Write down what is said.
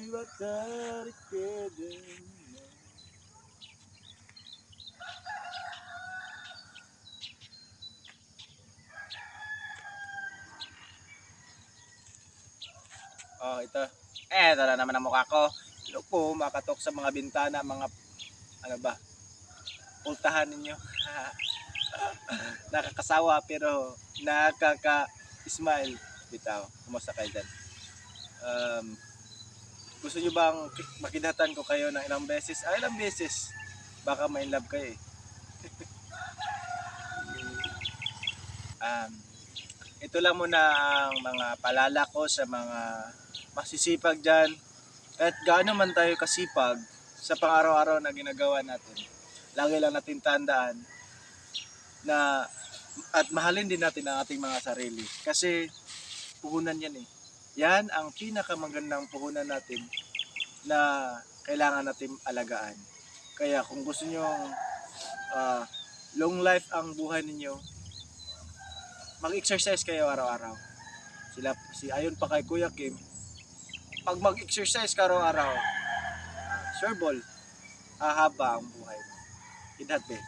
batari kedem. Oh, ito. Ito na naman ang mukha ko. Hello po, makatok sa mga bintana, mga ano ba, pultahan ninyo. Nakakasawa pero nakaka-smile. Bitaw, kumusta kayo dyan? Gusto nyo bang makidatan ko kayo ng ilang beses? Ilang beses. Baka may love kayo eh. Ito lang muna ang mga palala ko sa mga masisipag dyan. Kahit gaano man tayo kasipag sa pang-araw-araw na ginagawa natin, lagi lang natin tandaan na at mahalin din natin ang ating mga sarili. Kasi puhunan yan eh. Yan ang pinakamagandang puhunan natin na kailangan natin alagaan. Kaya kung gusto nyo long life ang buhay ninyo, mag-exercise kayo araw-araw. Ayon pa kay Kuya Kim, pag mag-exercise ka araw-araw, sure ball, hahaba ang buhay mo. Idhat eh.